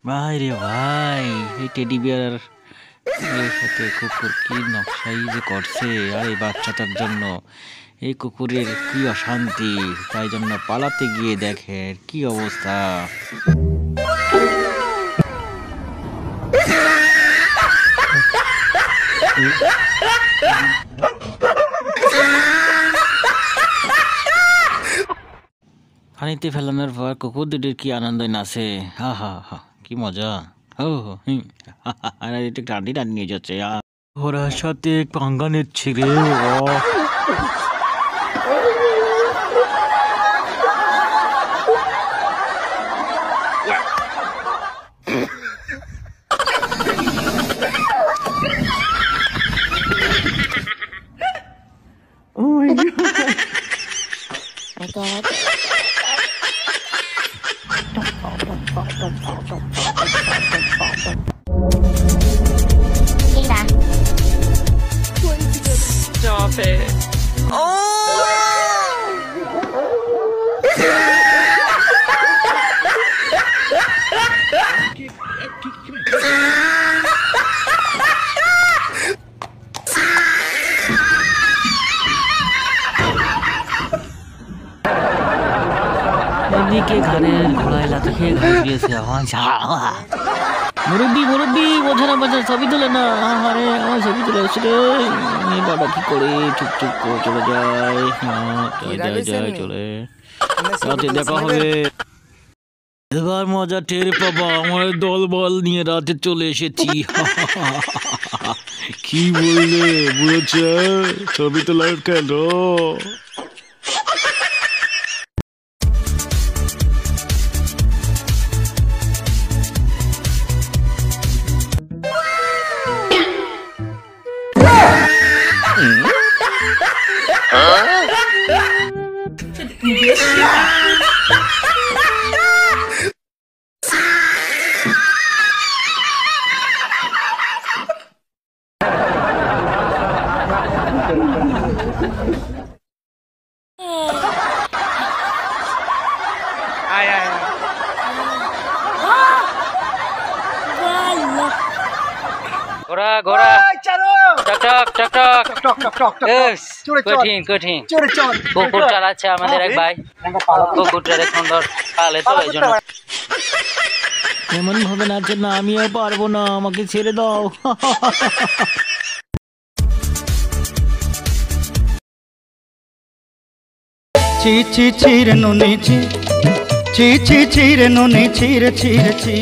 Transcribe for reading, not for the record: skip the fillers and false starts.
ভাই রে ভাই, এই টেডি বিয়ার এর সাথে কুকুর কি নকশাই যে করছে, আর এই বাচ্চাটার জন্য এই কুকুরের কি অশান্তি, তাই জন্য পালাতে গিয়ে দেখে কি অবস্থা। পানিতে ফেলানোর পর কুকুর দুটির কি আনন্দ নাচে, হা হা হা, কি মজা। ও আর এটা টানি টানি নিয়ে যাচ্ছে, ওরা সাথে পাঙ্গা নিচ্ছে রে। Oh my god. My god. Mira. Stop it. এদিকে ঘরের ঘোড়ায় লাথি খেয়ে ঘাস দিয়েছে। মুরব্বী মুরব্বী, বোঝা না বোঝা, ছবি তুলে না। আরে আমার ছবি তুলে আসছে রে। বাবা কি করে চুপ চুপ করে চলে যায়, যায় যায় চলে। রাতে দেখা হবে, এবার মজা টের পাবা। আমার দল বল নিয়ে রাতে চলে এসেছি। কি বললে বুঝেছে? ছবি তোলার কেন? ঘোড়া ঘোড়া টক টক টক টক, কঠিন কঠিন। কুকুর চালাচ্ছে আমাদের এক ভাই, কুকুরটারে সুন্দর পালে তো এই জন্য। এমন ভাবে নাচে না, আমিও পারবো না, আমাকে ছেড়ে দাও। ছি ছি ছি রে নুনি ছি, ছি ছি ছি রে নুনি ছি রে ছি রে ছি।